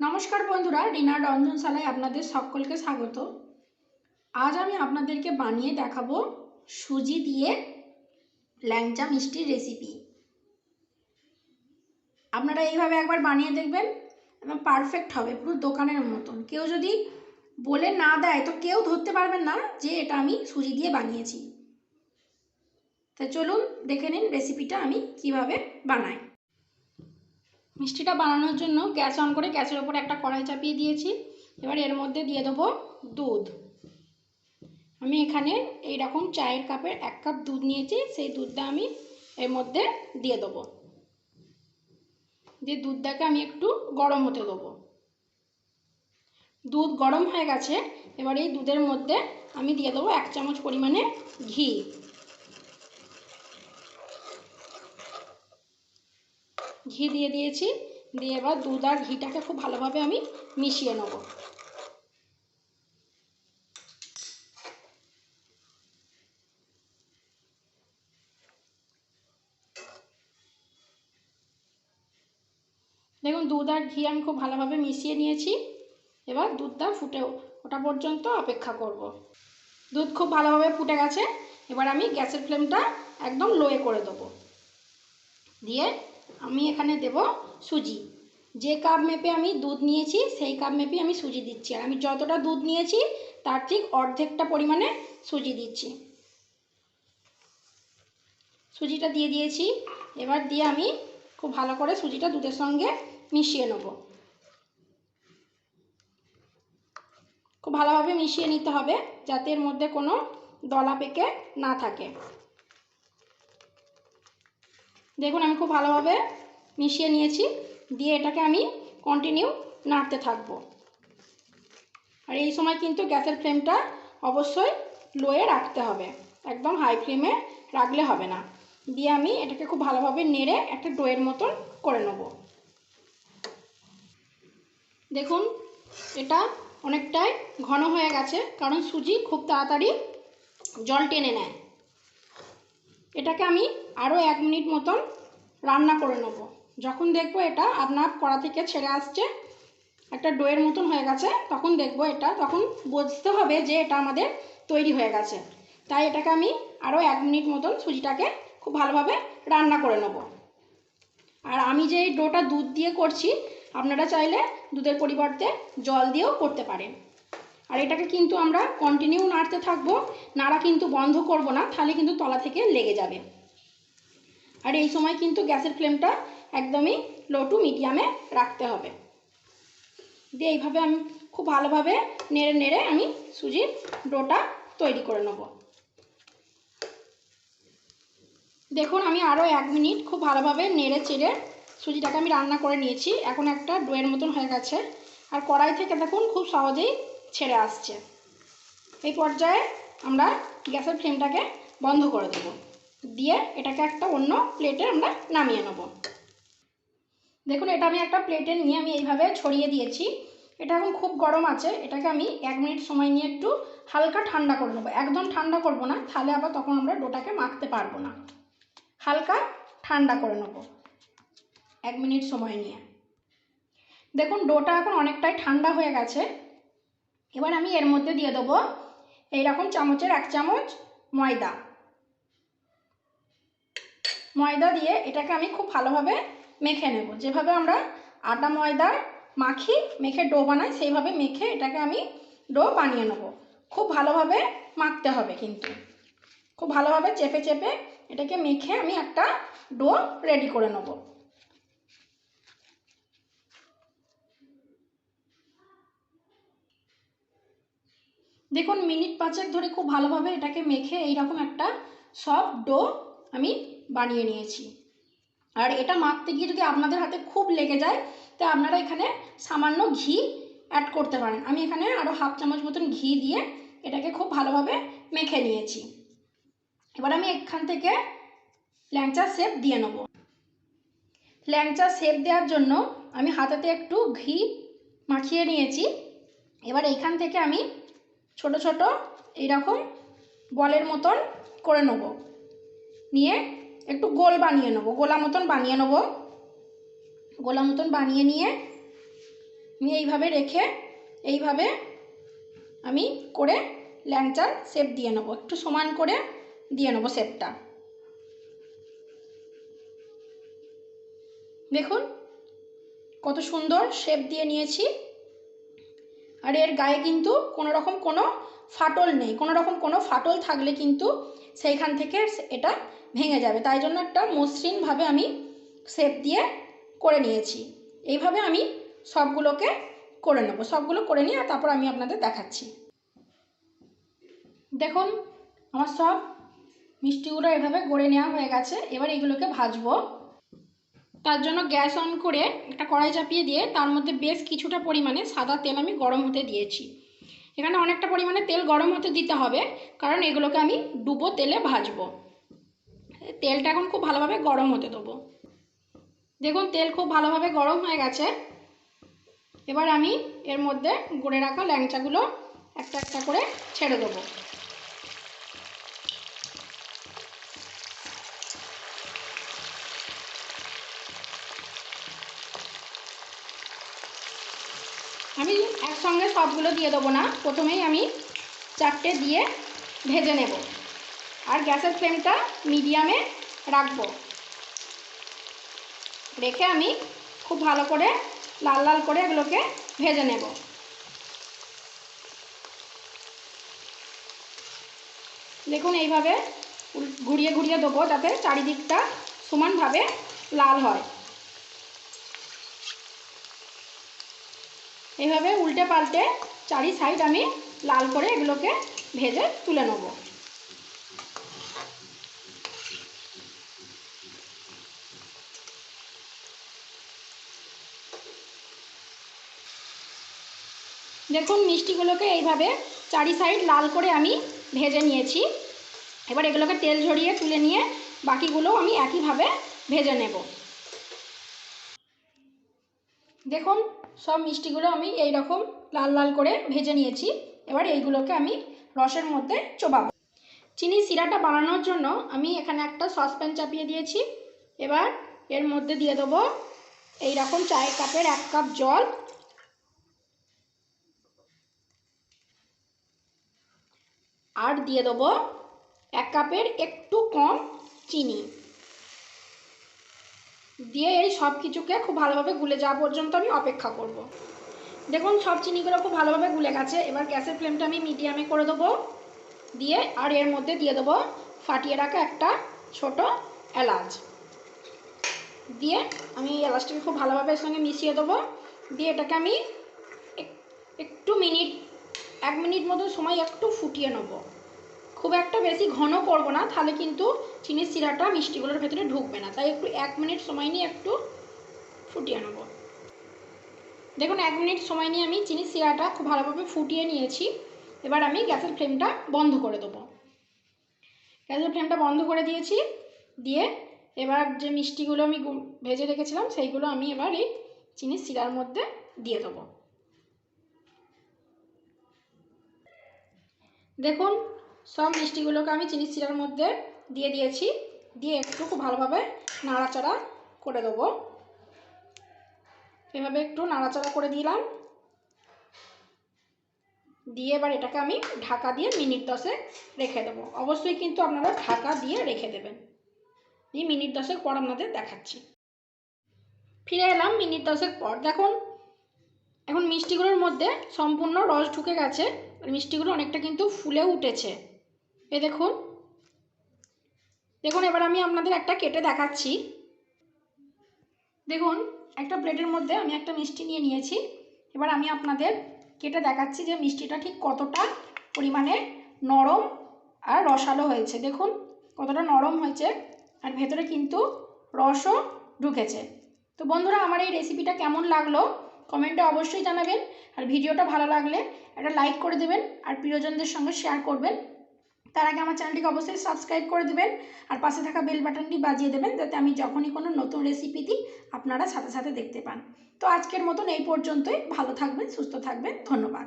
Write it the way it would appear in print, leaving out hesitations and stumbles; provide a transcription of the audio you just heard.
নমস্কার বন্ধুরা, ডিনার রন্ধনশালায় আপনাদের সকলকে স্বাগত। আজ আমি আপনাদেরকে বানিয়ে দেখাবো সুজি দিয়ে ল্যাংচা মিষ্টির রেসিপি। আপনারা এইভাবে একবার বানিয়ে দেখবেন, একদম পারফেক্ট হবে, পুরো দোকানের মতন। কেউ যদি বলে না দেয় তো কেউ ধরতে পারবেন না যে এটা আমি সুজি দিয়ে বানিয়েছি। তাই চলুন দেখে নিন রেসিপিটা আমি কিভাবে বানাই। মিষ্টিটা বানানোর জন্য গ্যাস অন করে গ্যাসের ওপর একটা কড়াই চাপিয়ে দিয়েছি। এবার এর মধ্যে দিয়ে দেবো দুধ। আমি এখানে এইরকম চায়ের কাপের 1 কাপ দুধ নিয়েছি, সেই দুধটা আমি এর মধ্যে দিয়ে দেবো। দিয়ে দুধটাকে আমি একটু গরম হতে দেবো। দুধ গরম হয়ে গেছে। এবার এই দুধের মধ্যে আমি দিয়ে দেবো 1 চামচ পরিমাণে ঘি। ঘি দিয়ে দিয়েছি। দিয়ে এবার দুধ আর ঘিটাকে খুব ভালোভাবে আমি মিশিয়ে নেব। দেখুন দুধ আর ঘি আমি খুব ভালোভাবে মিশিয়ে নিয়েছি। এবার দুধটা ফুটে ওঠা পর্যন্ত অপেক্ষা করব। দুধ খুব ভালোভাবে ফুটে গেছে। এবার আমি গ্যাসের ফ্লেমটা একদম লোয়ে করে দেবো। দিয়ে আমি এখানে দেব সুজি। যে কাপ মেপে আমি দুধ নিয়েছি সেই কাপ মেপে আমি সুজি দিচ্ছি। আর আমি যতটা দুধ নিয়েছি তার ঠিক অর্ধেকটা পরিমাণে সুজি দিচ্ছি। সুজিটা দিয়ে দিয়েছি। এবার দিয়ে আমি খুব ভালো করে সুজিটা দুধের সঙ্গে মিশিয়ে নেব। খুব ভালোভাবে মিশিয়ে নিতে হবে যাতে এর মধ্যে কোনো দলা পেকে না থাকে। দেখুন আমি খুব ভালোভাবে মিশিয়ে নিয়েছি। দিয়ে এটাকে আমি কন্টিনিউ নাড়তে থাকবো। আর এই সময় কিন্তু গ্যাসের ফ্লেমটা অবশ্যই লোয়ে রাখতে হবে, একদম হাই ফ্লেমে রাখলে হবে না। দিয়ে আমি এটাকে খুব ভালোভাবে নেড়ে একটা ডোয়ের মতন করে নেব। দেখুন এটা অনেকটাই ঘন হয়ে গেছে, কারণ সুজি খুব তাড়াতাড়ি জল টেনে নেয়। এটাকে আমি আরও 1 মিনিট মতন রান্না করে নেব। যখন দেখবো এটা আপনার কড়া থেকে ছেড়ে আসছে, একটা ডোয়ের মতন হয়ে গেছে, তখন দেখবো এটা, তখন বুঝতে হবে যে এটা আমাদের তৈরি হয়ে গেছে। তাই এটাকে আমি আরও 1 মিনিট মতন সুজিটাকে খুব ভালোভাবে রান্না করে নেব। আর আমি যে এই ডোটা দুধ দিয়ে করছি, আপনারা চাইলে দুধের পরিবর্তে জল দিয়েও করতে পারেন। আর এটাকে কিন্তু আমরা কন্টিনিউ নাড়তে থাকবো, নাড়া কিন্তু বন্ধ করব না, তাহলে কিন্তু তলা থেকে লেগে যাবে। আর এই সময় কিন্তু গ্যাসের ফ্লেমটা একদমই লো টু মিডিয়ামে রাখতে হবে। দিয়ে এইভাবে আমি খুব ভালোভাবে নেড়ে নেড়ে আমি সুজির ডোটা তৈরি করে নেব। দেখুন আমি আরও 1 মিনিট খুব ভালোভাবে নেড়ে চেড়ে সুজিটাকে আমি রান্না করে নিয়েছি। এখন একটা ডোয়ের মতন হয়ে গেছে। আর কড়াই থেকে দেখুন খুব সহজেই ছেড়ে আসছে। এই পর্যায়ে আমরা গ্যাসের ফ্লেমটাকে বন্ধ করে দেব। দিয়ে এটাকে একটা অন্য প্লেটে আমরা নামিয়ে নেব। দেখুন এটা আমি একটা প্লেটে নিয়ে আমি এইভাবে ছড়িয়ে দিয়েছি। এটা এখন খুব গরম আছে। এটাকে আমি 1 মিনিট সময় নিয়ে একটু হালকা ঠান্ডা করে নেবো। একদম ঠান্ডা করব না, তাহলে আবার তখন আমরা ডোটাকে মাখতে পারবো না। হালকা ঠান্ডা করে নেব 1 মিনিট সময় নিয়ে। দেখুন ডোটা এখন অনেকটাই ঠান্ডা হয়ে গেছে। এবার আমি এর মধ্যে দিয়ে দেবো এইরকম চামচের 1 চামচ ময়দা। ময়দা দিয়ে এটাকে আমি খুব ভালোভাবে মেখে নেব। যেভাবে আমরা আটা ময়দা মাখি, মেখে ডো বানাই, সেইভাবে মেখে এটাকে আমি ডো বানিয়ে নেব। খুব ভালোভাবে মাখতে হবে, কিন্তু খুব ভালোভাবে চেপে চেপে এটাকে মেখে আমি একটা ডো রেডি করে নেব। দেখুন মিনিট 5 ধরে খুব ভালোভাবে এটাকে মেখে এইরকম একটা সফট ডো আমি বানিয়ে নিয়েছি। আর এটা মাখতে গিয়ে যদি আপনাদের হাতে খুব লেগে যায়, তো আপনারা এখানে সামান্য ঘি অ্যাড করতে পারেন। আমি এখানে আরও 1/2 চামচ মতন ঘি দিয়ে এটাকে খুব ভালোভাবে মেখে নিয়েছি। এবার আমি এখান থেকে ল্যাংচা শেপ দিয়ে নেব। ল্যাংচা শেপ দেওয়ার জন্য আমি হাতেতে একটু ঘি মাখিয়ে নিয়েছি। এবার এইখান থেকে আমি ছোট ছোট এইরকম বলের মতন করে নেব। নিয়ে একটু গোল বানিয়ে নেব, গোলা মতন বানিয়ে নেব। গোলা মতন বানিয়ে নিয়ে আমি এইভাবে রেখে এইভাবে আমি করে ল্যাংচার শেপ দিয়ে নেবো, একটু সমান করে দিয়ে নেবো শেপটা। দেখুন কত সুন্দর শেপ দিয়ে নিয়েছি। আর এর গায়ে কিন্তু কোনো রকম কোনো ফাটল নেই, কোনো রকম কোনো ফাটল থাকলে কিন্তু সেইখান থেকে এটা ভেঙে যাবে, তাই জন্য একটা মসৃণভাবে আমি শেপ দিয়ে করে নিয়েছি। এইভাবে আমি সবগুলোকে করে নেব, সবগুলো করে নিয়ে তারপর আমি আপনাদের দেখাচ্ছি। দেখুন আমার সব মিষ্টিগুলো এভাবে গড়ে নেওয়া হয়ে গেছে। এবার এগুলোকে ভাজবো। তার জন্য গ্যাস অন করে একটা কড়াই চাপিয়ে দিয়ে তার মধ্যে বেশ কিছুটা পরিমাণে সাদা তেল আমি গরম হতে দিয়েছি। এখানে অনেকটা পরিমাণে তেল গরম হতে দিতে হবে, কারণ এগুলোকে আমি ডুবো তেলে ভাজবো। তেলটা এখন খুব ভালোভাবে গরম হতে দেবো। দেখুন তেল খুব ভালোভাবে গরম হয়ে গেছে। এবার আমি এর মধ্যে গড়ে রাখা ল্যাংচাগুলো একটা একটা করে ছেড়ে দেবো। আমি একসঙ্গে সবগুলো দিয়ে দেবো না, প্রথমেই আমি 4টে দিয়ে ভেজে নেব। আর গ্যাসের ফ্লেমটা মিডিয়ামে রাখবো, রেখে আমি খুব ভালো করে লাল লাল করে এগুলোকে ভেজে নেব। দেখুন এইভাবে ঘুরিয়ে ঘুরিয়ে দেবো যাতে চারিদিকটা সমানভাবে লাল হয়। এইভাবে উল্টে পাল্টে চারি সাইড আমি লাল করে এগুলোকে ভেজে তুলে নেব। দেখুন মিষ্টিগুলোকে এইভাবে চারি সাইড লাল করে আমি ভেজে নিয়েছি। এবার এগুলোকে তেল ঝরিয়ে তুলে নিয়ে বাকিগুলো আমি একইভাবে ভেজে নেব। দেখুন সব মিষ্টিগুলো আমি এই রকম লাল লাল করে ভেজে নিয়েছি। এবার এইগুলোকে আমি রসের মধ্যে চোবাবো। চিনি শিরাটা বানানোর জন্য আমি এখানে একটা সসপ্যান চাপিয়ে দিয়েছি। এবার এর মধ্যে দিয়ে দেবো এই রকম চায়ের কাপের 1 কাপ জল, আর দিয়ে দেবো 1 কাপের একটু কম চিনি দিয়ে এই সব কিছুকে খুব ভালোভাবে গুলে যাওয়া পর্যন্ত আমি অপেক্ষা করব। দেখুন সব চিনিগুলো খুব ভালোভাবে গুলে গেছে। এবার গ্যাসের ফ্লেমটা আমি মিডিয়ামে করে দেবো, দিয়ে আর এর মধ্যে দিয়ে দেবো ফাটিয়ে রাখা একটা ছোট এলাচ, দিয়ে আমি এলাচটাকে খুব ভালোভাবে এর সঙ্গে মিশিয়ে দেবো। দিয়ে এটাকে আমি একটু 1 মিনিট মতো সময় একটু ফুটিয়ে নেব। খুব একটা বেশি ঘন করব না, তাহলে কিন্তু চিনির শিরাটা মিষ্টিগুলোর ভেতরে ঢুকবে না, তাই একটু 1 মিনিট সময় নিয়ে একটু ফুটিয়ে নেব। দেখুন 1 মিনিট সময় নিয়ে আমি চিনির শিরাটা খুব ভালোভাবে ফুটিয়ে নিয়েছি। এবার আমি গ্যাসের ফ্লেমটা বন্ধ করে দেবো। গ্যাসের ফ্লেমটা বন্ধ করে দিয়েছি, দিয়ে এবার যে মিষ্টিগুলো আমি ভেজে রেখেছিলাম সেইগুলো আমি এবার এই চিনির শিরার মধ্যে দিয়ে দেবো। দেখুন সব মিষ্টিগুলোকে আমি চিনির শিরার মধ্যে দিয়ে দিয়েছি, দিয়ে একটু খুব ভালোভাবে নাড়াচাড়া করে দেবো। এভাবে একটু নাড়াচাড়া করে দিলাম, দিয়ে এবার এটাকে আমি ঢাকা দিয়ে মিনিট 10 রেখে দেবো। অবশ্যই কিন্তু আপনারা ঢাকা দিয়ে রেখে দেবেন। এই মিনিট 10 পর আপনাদের দেখাচ্ছি। ফিরে এলাম মিনিট 10 পর। দেখুন এখন মিষ্টিগুলোর মধ্যে সম্পূর্ণ রস ঢুকে গেছে, আর মিষ্টিগুলো অনেকটা কিন্তু ফুলে উঠেছে। এ দেখুন, দেখুন এবার আমি আপনাদের একটা কেটে দেখাচ্ছি। দেখুন একটা প্লেটের মধ্যে আমি একটা মিষ্টি নিয়ে নিয়েছি। এবার আমি আপনাদের কেটে দেখাচ্ছি যে মিষ্টিটা ঠিক কতটা পরিমাণে নরম আর রসালো হয়েছে। দেখুন কতটা নরম হয়েছে, আর ভেতরে কিন্তু রসও ঢুকেছে। তো বন্ধুরা আমার এই রেসিপিটা কেমন লাগলো কমেন্টে অবশ্যই জানাবেন, আর ভিডিওটা ভালো লাগলে একটা লাইক করে দেবেন, আর প্রিয়জনদের সঙ্গে শেয়ার করবেন। তার আগে আমার চ্যানেলটিকে অবশ্যই সাবস্ক্রাইব করে দেবেন, আর পাশে থাকা বেল বাটনটি বাজিয়ে দেবেন, যাতে আমি যখনই কোনো নতুন রেসিপি দিই আপনারা সাথে সাথে দেখতে পান। তো আজকের মতন এই পর্যন্তই। ভালো থাকবেন, সুস্থ থাকবেন, ধন্যবাদ।